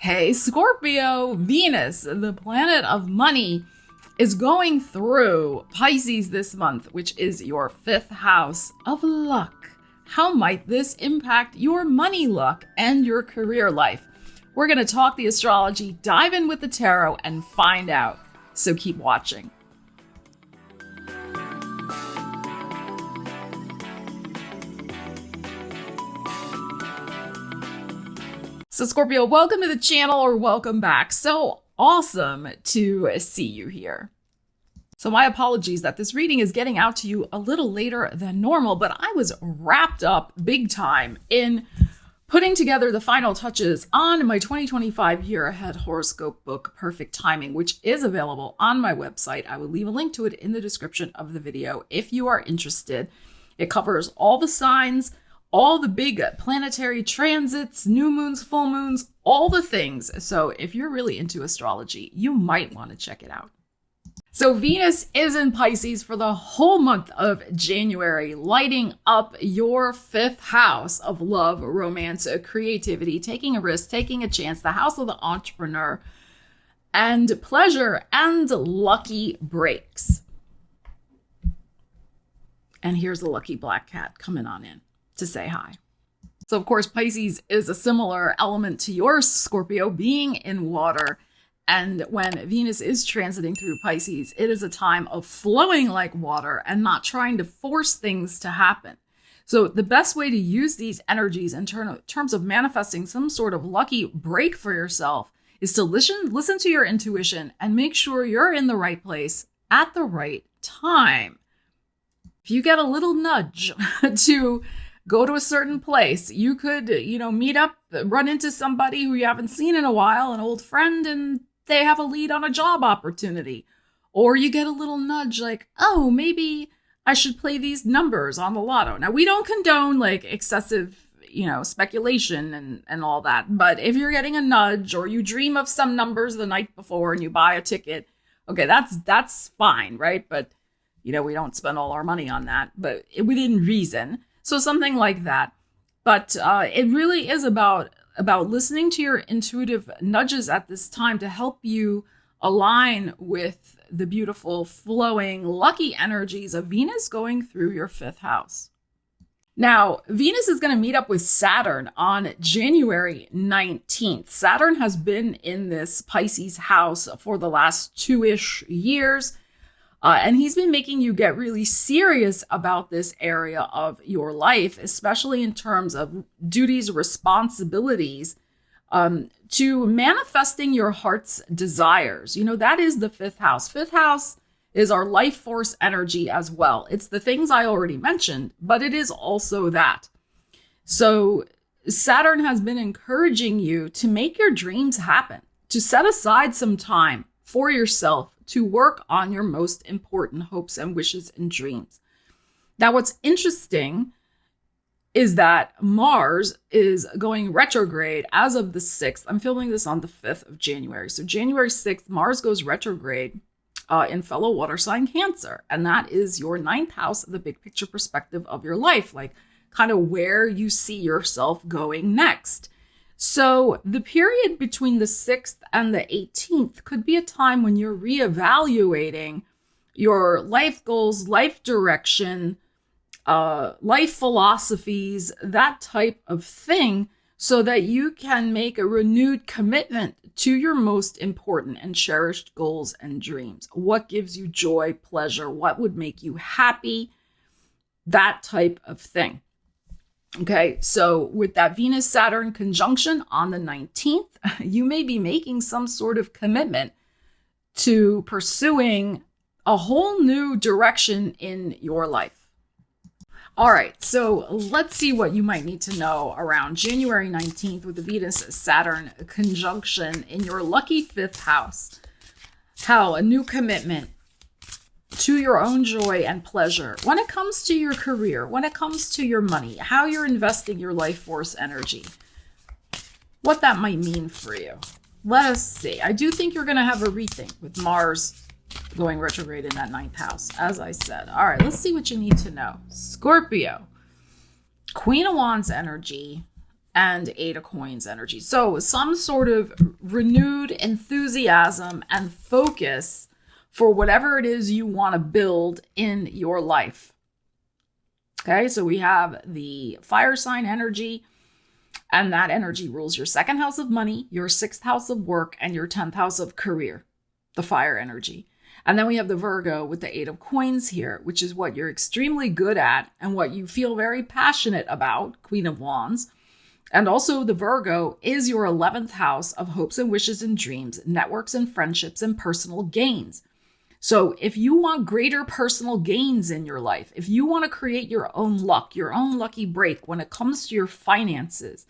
Hey, Scorpio, Venus, the planet of money, is going through Pisces this month, which is your fifth house of luck. How might this impact your money luck and your career life? We're going to talk the astrology, dive in with the tarot, and find out. So keep watching. So Scorpio, welcome to the channel or welcome back. So awesome to see you here. So my apologies that this reading is getting out to you a little later than normal, but I was wrapped up big time in putting together the final touches on my 2025 year ahead horoscope book, Perfect Timing, which is available on my website. I will leave a link to it in the description of the video if you are interested. It covers all the signs, all the big planetary transits, new moons, full moons, all the things. So if you're really into astrology, you might want to check it out. So Venus is in Pisces for the whole month of January, lighting up your fifth house of love, romance, creativity, taking a risk, taking a chance, the house of the entrepreneur, and pleasure and lucky breaks. And here's the lucky black cat coming on in to say hi. So of course, Pisces is a similar element to yours, Scorpio, being in water. And when Venus is transiting through Pisces, it is a time of flowing like water and not trying to force things to happen. So the best way to use these energies in terms of manifesting some sort of lucky break for yourself is to listen to your intuition and make sure you're in the right place at the right time. If you get a little nudge to go to a certain place, you could, meet up, run into somebody who you haven't seen in a while, an old friend, and they have a lead on a job opportunity. Or you get a little nudge like, oh, maybe I should play these numbers on the lotto. Now, we don't condone like excessive, speculation and all that. But if you're getting a nudge or you dream of some numbers the night before and you buy a ticket, okay, that's fine, right? But, we don't spend all our money on that, but within reason. So something like that. But it really is about listening to your intuitive nudges at this time to help you align with the beautiful, flowing, lucky energies of Venus going through your fifth house. Now, Venus is going to meet up with Saturn on January 19th. Saturn has been in this Pisces house for the last 2-ish years. And he's been making you get really serious about this area of your life, especially in terms of duties, responsibilities, to manifesting your heart's desires. That is the fifth house. Fifth house is our life force energy as well. It's the things I already mentioned, but it is also that. So Saturn has been encouraging you to make your dreams happen, to set aside some time for yourself, to work on your most important hopes and wishes and dreams. Now, what's interesting is that Mars is going retrograde as of the 6th. I'm filming this on the 5th of January. So January 6th, Mars goes retrograde in fellow water sign Cancer. And that is your 9th house, the big picture perspective of your life, like kind of where you see yourself going next. So the period between the 6th and the 18th could be a time when you're reevaluating your life goals, life direction, life philosophies, that type of thing, so that you can make a renewed commitment to your most important and cherished goals and dreams. What gives you joy, pleasure, what would make you happy, that type of thing. Okay, so with that Venus-Saturn conjunction on the 19th, you may be making some sort of commitment to pursuing a whole new direction in your life. All right, so let's see what you might need to know around January 19th with the Venus-Saturn conjunction in your lucky fifth house. How a new commitment to your own joy and pleasure when it comes to your career, when it comes to your money, how you're investing your life force energy, what that might mean for you. Let us see. I do think you're going to have a rethink with Mars going retrograde in that 9th house, as I said. All right, let's see what you need to know. Scorpio, Queen of Wands energy and Eight of Coins energy. So some sort of renewed enthusiasm and focus for whatever it is you want to build in your life. Okay, so we have the fire sign energy, and that energy rules your second house of money, your sixth house of work, and your 10th house of career, the fire energy. And then we have the Virgo with the Eight of Coins here, which is what you're extremely good at and what you feel very passionate about, Queen of Wands. And also the Virgo is your 11th house of hopes and wishes and dreams, networks and friendships, and personal gains. So if you want greater personal gains in your life, if you want to create your own luck, your own lucky break when it comes to your finances,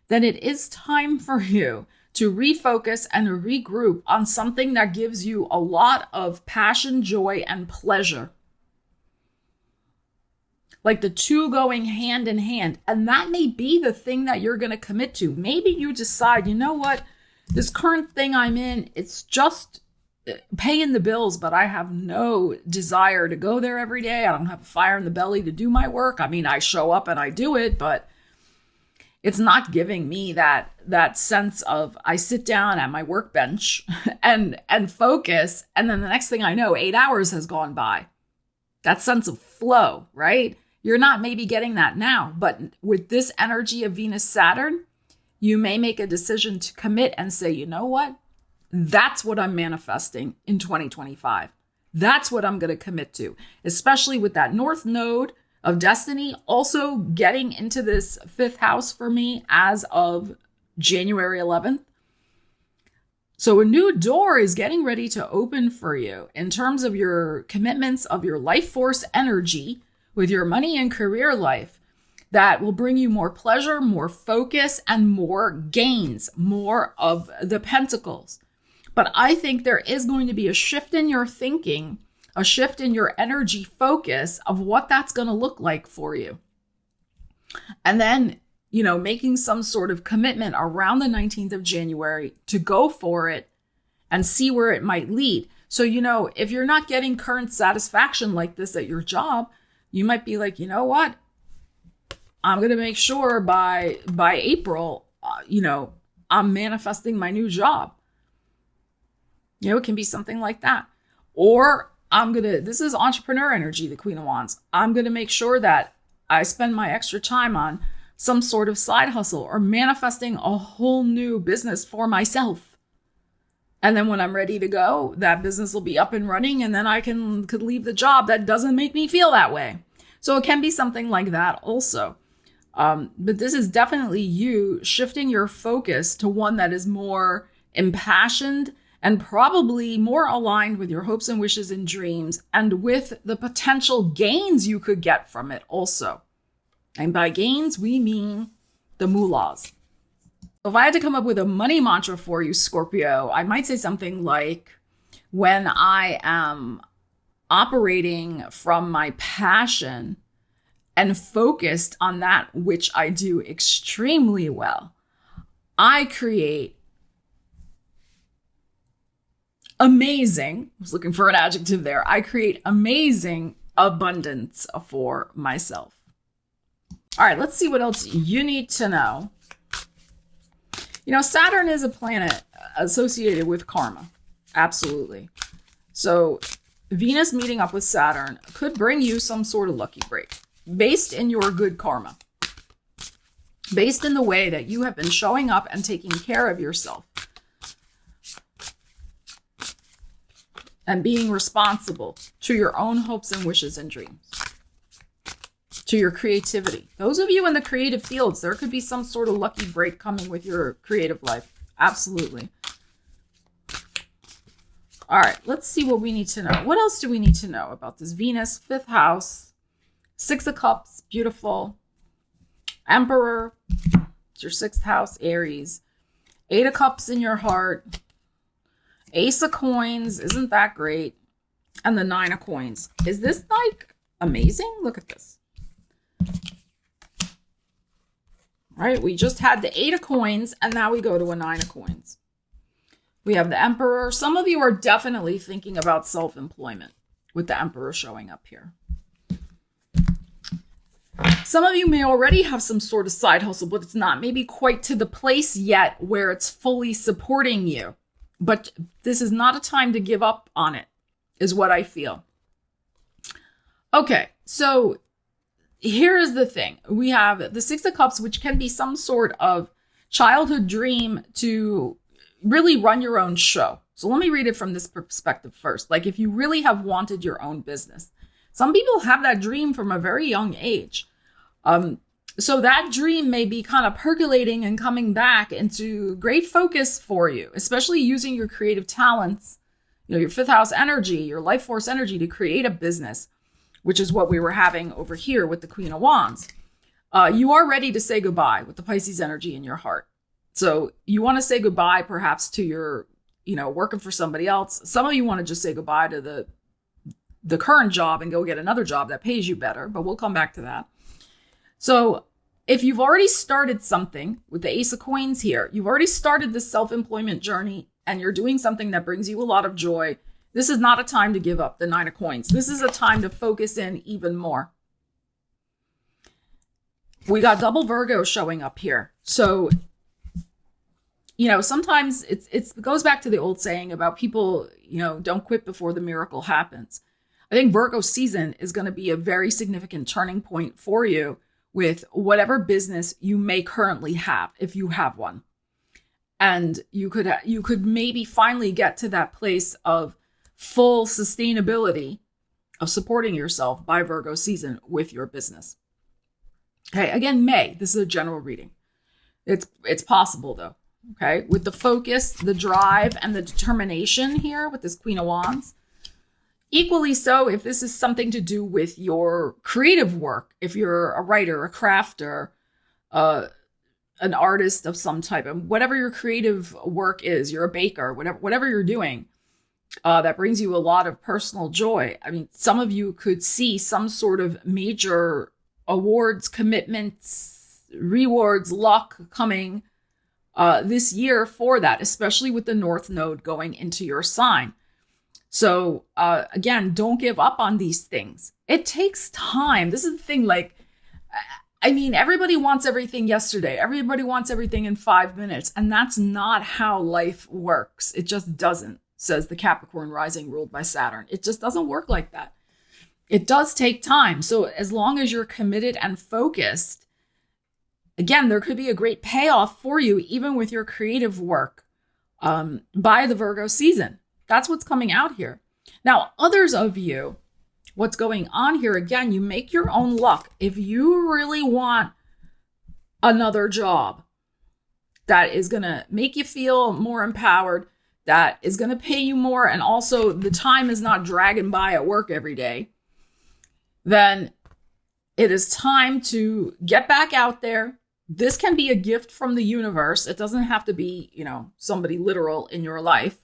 then it is time for you to refocus and regroup on something that gives you a lot of passion, joy, and pleasure. Like the two going hand in hand. And that may be the thing that you're going to commit to. Maybe you decide, you know what, this current thing I'm in, it's just paying the bills, but I have no desire to go there every day. I don't have a fire in the belly to do my work. I mean, I show up and I do it, but it's not giving me that sense of I sit down at my workbench and focus. And then the next thing I know, 8 hours has gone by. That sense of flow, right? You're not maybe getting that now, but with this energy of Venus Saturn, you may make a decision to commit and say, you know what? That's what I'm manifesting in 2025. That's what I'm going to commit to, especially with that North Node of Destiny also getting into this 5th house for me as of January 11th. So a new door is getting ready to open for you in terms of your commitments of your life force energy with your money and career life that will bring you more pleasure, more focus, and more gains, more of the pentacles. But I think there is going to be a shift in your thinking, a shift in your energy focus of what that's going to look like for you. And then, making some sort of commitment around the 19th of January to go for it and see where it might lead. So, if you're not getting current satisfaction like this at your job, you might be like, you know what? I'm going to make sure by April, I'm manifesting my new job. It can be something like that. Or this is entrepreneur energy, the Queen of Wands. I'm going to make sure that I spend my extra time on some sort of side hustle or manifesting a whole new business for myself. And then when I'm ready to go, that business will be up and running, and then I could leave the job that doesn't make me feel that way. So it can be something like that also. But this is definitely you shifting your focus to one that is more impassioned and probably more aligned with your hopes and wishes and dreams, and with the potential gains you could get from it also. And by gains, we mean the moolahs. If I had to come up with a money mantra for you, Scorpio, I might say something like, when I am operating from my passion and focused on that which I do extremely well, I create amazing, I was looking for an adjective there. I create amazing abundance for myself. All right, let's see what else you need to know. Saturn is a planet associated with karma. Absolutely. So Venus meeting up with Saturn could bring you some sort of lucky break based in your good karma, based in the way that you have been showing up and taking care of yourself and being responsible to your own hopes and wishes and dreams, to your creativity. Those of you in the creative fields, there could be some sort of lucky break coming with your creative life. Absolutely. All right, let's see what we need to know. What else do we need to know about this Venus, 5th house, 6 of Cups, beautiful. Emperor, it's your 6th house, Aries. 8 of Cups in your heart. Ace of Coins, isn't that great? And the 9 of Coins. Is this like amazing? Look at this. All right, we just had the 8 of Coins, and now we go to a 9 of Coins. We have the Emperor. Some of you are definitely thinking about self-employment with the Emperor showing up here. Some of you may already have some sort of side hustle, but it's not maybe quite to the place yet where it's fully supporting you. But this is not a time to give up on it, is what I feel. Okay, so here is the thing. We have the Six of Cups, which can be some sort of childhood dream to really run your own show. So let me read it from this perspective first. Like if you really have wanted your own business. Some people have that dream from a very young age. So that dream may be kind of percolating and coming back into great focus for you, especially using your creative talents, your fifth house energy, your life force energy to create a business, which is what we were having over here with the Queen of Wands. You are ready to say goodbye with the Pisces energy in your heart. So you want to say goodbye perhaps to your, working for somebody else. Some of you want to just say goodbye to the current job and go get another job that pays you better, but we'll come back to that. So if you've already started something with the Ace of Coins here, you've already started this self-employment journey and you're doing something that brings you a lot of joy, this is not a time to give up the Nine of Coins. This is a time to focus in even more. We got double Virgo showing up here. So, sometimes it goes back to the old saying about people, don't quit before the miracle happens. I think Virgo season is going to be a very significant turning point for you with whatever business you may currently have, if you have one. And you could maybe finally get to that place of full sustainability of supporting yourself by Virgo season with your business. Okay, again, May, this is a general reading. It's possible though, okay? With the focus, the drive, and the determination here with this Queen of Wands. Equally so, if this is something to do with your creative work, if you're a writer, a crafter, an artist of some type, and whatever your creative work is, you're a baker, whatever you're doing, that brings you a lot of personal joy. I mean, some of you could see some sort of major awards, commitments, rewards, luck coming this year for that, especially with the North Node going into your sign. So again, don't give up on these things. It takes time. This is the thing. Everybody wants everything yesterday. Everybody wants everything in 5 minutes. And that's not how life works. It just doesn't, says the Capricorn rising ruled by Saturn. It just doesn't work like that. It does take time. So as long as you're committed and focused, again, there could be a great payoff for you, even with your creative work by the Virgo season. That's what's coming out here. Now, others of you, what's going on here, again, you make your own luck. If you really want another job that is going to make you feel more empowered, that is going to pay you more, and also the time is not dragging by at work every day, then it is time to get back out there. This can be a gift from the universe. It doesn't have to be, somebody literal in your life.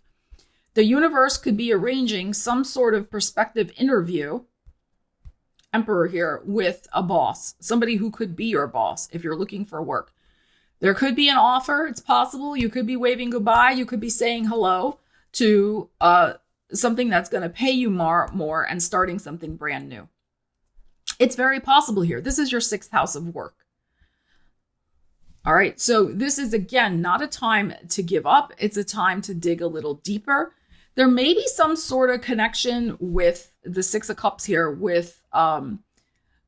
The universe could be arranging some sort of prospective interview, Emperor here, with a boss, somebody who could be your boss if you're looking for work. There could be an offer. It's possible. You could be waving goodbye. You could be saying hello to something that's going to pay you more and starting something brand new. It's very possible here. This is your sixth house of work. All right. So this is, again, not a time to give up. It's a time to dig a little deeper. There may be some sort of connection with the Six of Cups here with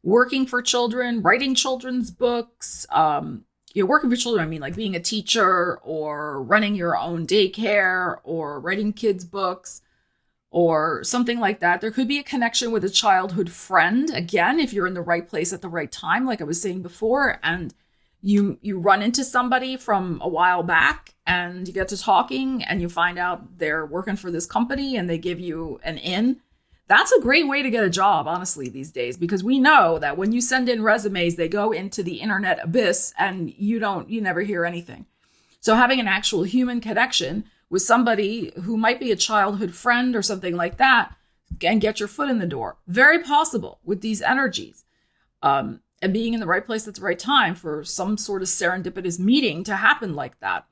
working for children, writing children's books. Working for children, I mean like being a teacher or running your own daycare or writing kids' books or something like that. There could be a connection with a childhood friend. Again, if you're in the right place at the right time, like I was saying before, and you run into somebody from a while back and you get to talking and you find out they're working for this company and they give you an in. That's a great way to get a job, honestly, these days, because we know that when you send in resumes, they go into the internet abyss and you never hear anything. So having an actual human connection with somebody who might be a childhood friend or something like that and get your foot in the door. Very possible with these energies. And being in the right place at the right time for some sort of serendipitous meeting to happen like that.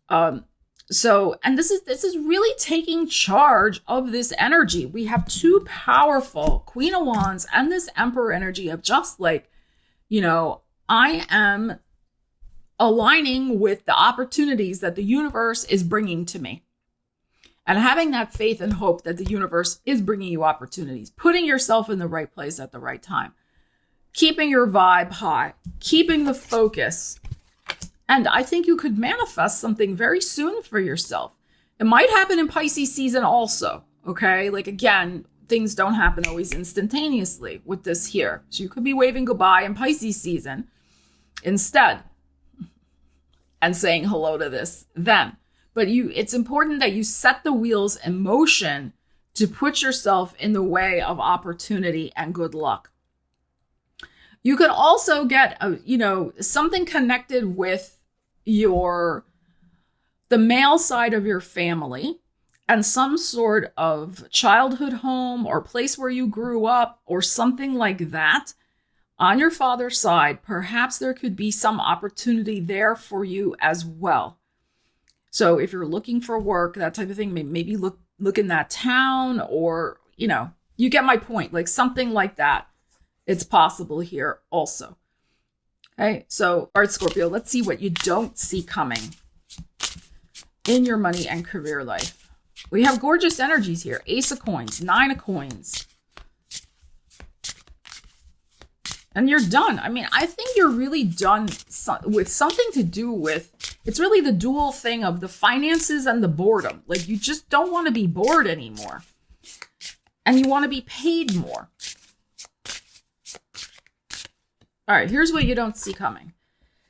And this is really taking charge of this energy. We have two powerful Queen of Wands and this Emperor energy of just like I am aligning with the opportunities that the universe is bringing to me. And having that faith and hope that the universe is bringing you opportunities, putting yourself in the right place at the right time, keeping your vibe high, keeping the focus. And I think you could manifest something very soon for yourself. It might happen in Pisces season also, okay? Like, again, things don't happen always instantaneously with this here. So you could be waving goodbye in Pisces season instead and saying hello to this then. But it's important that you set the wheels in motion to put yourself in the way of opportunity and good luck. You could also get, something connected with the male side of your family and some sort of childhood home or place where you grew up or something like that. On your father's side, perhaps there could be some opportunity there for you as well. So if you're looking for work, that type of thing, maybe look in that town or, you get my point, like something like that. It's possible here also. Okay, so, all right, Scorpio, let's see what you don't see coming in your money and career life. We have gorgeous energies here. Ace of Coins, Nine of Coins. And you're done. I mean, I think you're really done with something to do with, it's really the dual thing of the finances and the boredom. Like, you just don't want to be bored anymore. And you want to be paid more. All right, here's what you don't see coming.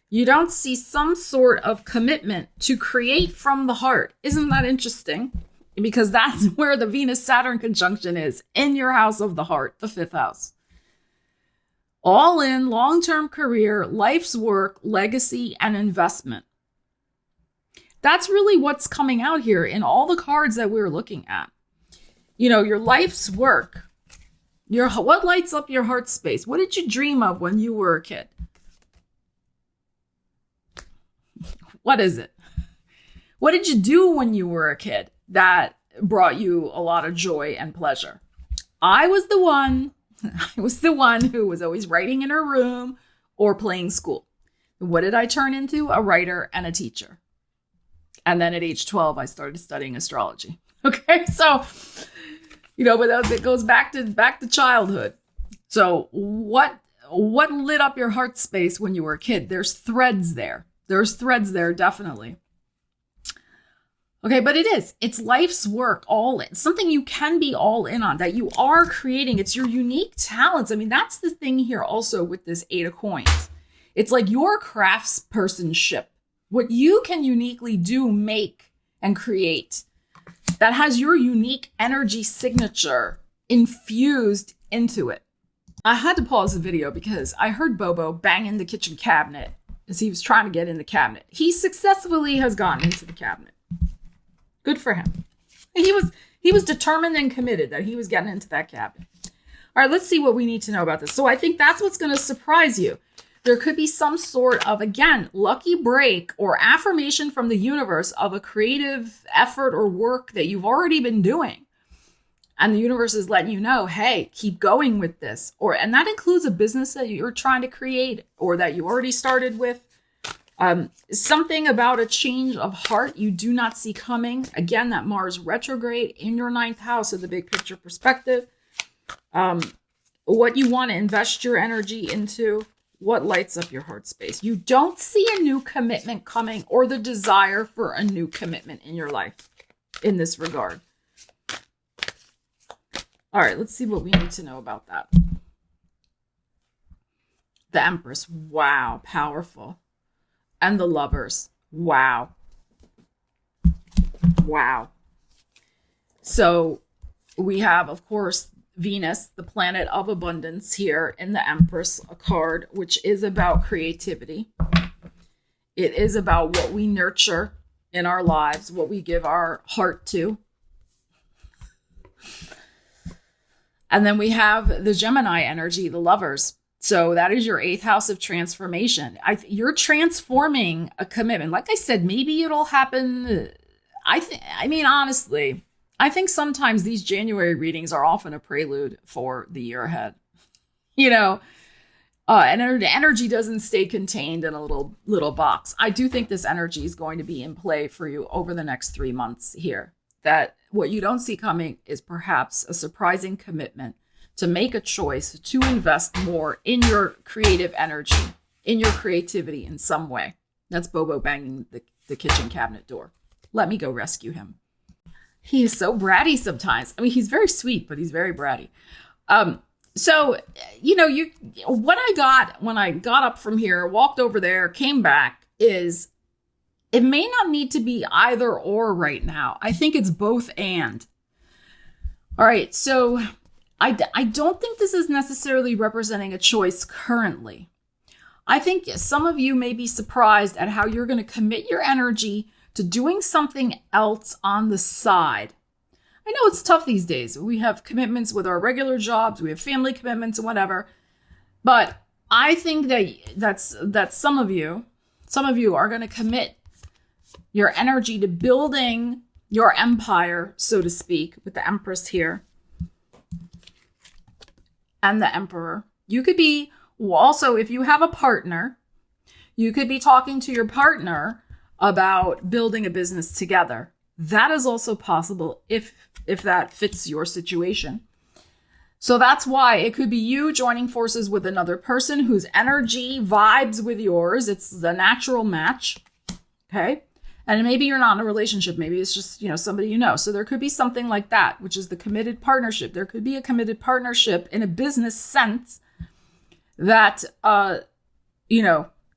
You don't see some sort of commitment to create from the heart. Isn't that interesting? Because that's where the Venus-Saturn conjunction is, in your house of the heart, the 5th house. All in, long-term career, life's work, legacy, and investment. That's really what's coming out here in all the cards that we're looking at. Your life's work. What lights up your heart space? What did you dream of when you were a kid? What is it? What did you do when you were a kid that brought you a lot of joy and pleasure? I was the one who was always writing in her room or playing school. What did I turn into? A writer and a teacher. And then at age 12, I started studying astrology. Okay, so, but it goes back to childhood. So what lit up your heart space when you were a kid? There's threads there. Definitely. Okay, but it's life's work, all in, something you can be all in on, that you are creating. It's your unique talents. I mean, that's the thing here also with this 8 of Coins. It's like your craftspersonship, what you can uniquely do, make, and create that has your unique energy signature infused into it. I had to pause the video because I heard Bobo banging the kitchen cabinet as he was trying to get in the cabinet. He successfully has gotten into the cabinet. Good for him. He was determined and committed that he was getting into that cabinet. All right, let's see what we need to know about this. So I think that's what's going to surprise you. There could be some sort of, again, lucky break or affirmation from the universe of a creative effort or work that you've already been doing. And the universe is letting you know, hey, keep going with this. And that includes a business that you're trying to create or that you already started with. Something about a change of heart you do not see coming. Again, that Mars retrograde in your 9th house of the big picture perspective. What you want to invest your energy into. What lights up your heart space. You don't see a new commitment coming or the desire for a new commitment in your life in this regard. All right, let's see what we need to know about that. The Empress. Wow, powerful. And the Lovers. Wow. Wow. So we have, of course, Venus, the planet of abundance here in the Empress, a card which is about creativity. It is about what we nurture in our lives, what we give our heart to. And then we have the Gemini energy, the Lovers. So that is your 8th house of transformation. You're transforming a commitment. Like I said, maybe it'll happen. Honestly, I think sometimes these January readings are often a prelude for the year ahead. And the energy doesn't stay contained in a little box. I do think this energy is going to be in play for you over the next 3 months here. That what you don't see coming is perhaps a surprising commitment to make a choice to invest more in your creative energy, in your creativity in some way. That's Bobo banging the kitchen cabinet door. Let me go rescue him. He is so bratty sometimes. I mean, he's very sweet, but he's very bratty. So, what I got when I got up from here, walked over there, came back, is it may not need to be either or right now. I think it's both and. All right, so I don't think this is necessarily representing a choice currently. I think some of you may be surprised at how you're going to commit your energy to doing something else on the side. I know it's tough these days. We have commitments with our regular jobs, we have family commitments and whatever. But I think that some of you are going to commit your energy to building your empire, so to speak, with the Empress here and the Emperor. You could be also, if you have a partner, you could be talking to your partner about building a business together. That is also possible if that fits your situation. So that's why it could be you joining forces with another person whose energy vibes with yours. It's the natural match. Okay. And maybe you're not in a relationship. Maybe it's just, somebody you know. So there could be something like that, which is the committed partnership. There could be a committed partnership in a business sense that,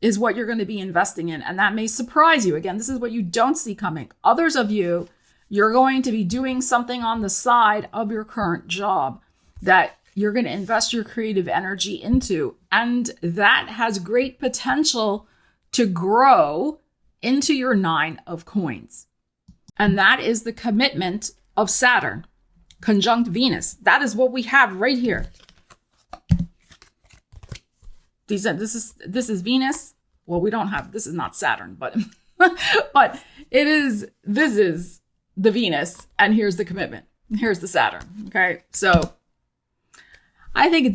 is what you're going to be investing in. And that may surprise you. Again, this is what you don't see coming. Others of you, you're going to be doing something on the side of your current job that you're going to invest your creative energy into. And that has great potential to grow into your 9 of coins. And that is the commitment of Saturn conjunct Venus. That is what we have right here. This is Venus. Well, we don't have, this is not Saturn, but but this is the Venus, and here's the commitment. Here's the Saturn. Okay. So I think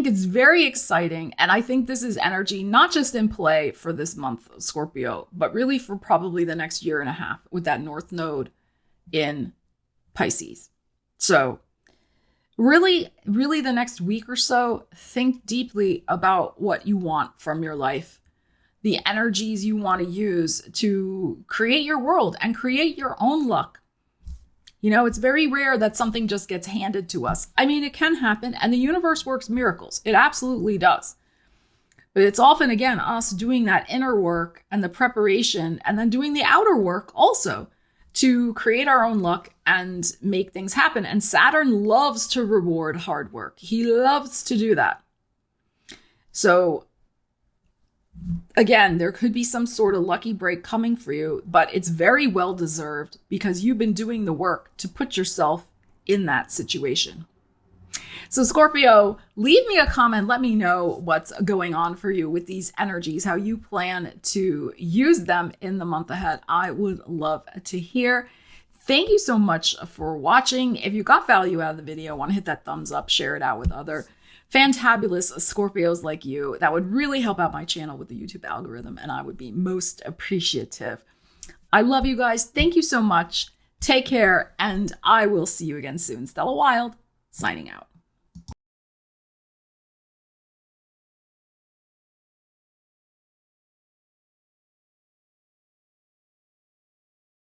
it's very exciting. And I think this is energy, not just in play for this month, Scorpio, but really for probably the next year and a half with that North Node in Pisces. So really, really the next week or so, think deeply about what you want from your life, the energies you want to use to create your world and create your own luck. It's very rare that something just gets handed to us. I mean, it can happen, and the universe works miracles. It absolutely does. But it's often, again, us doing that inner work and the preparation and then doing the outer work also to create our own luck and make things happen. And Saturn loves to reward hard work. He loves to do that. So again, there could be some sort of lucky break coming for you, but it's very well deserved because you've been doing the work to put yourself in that situation. So Scorpio, leave me a comment. Let me know what's going on for you with these energies, how you plan to use them in the month ahead. I would love to hear. Thank you so much for watching. If you got value out of the video, want to hit that thumbs up, share it out with other fantabulous Scorpios like you. That would really help out my channel with the YouTube algorithm, and I would be most appreciative. I love you guys. Thank you so much. Take care, and I will see you again soon. Stella Wilde, signing out.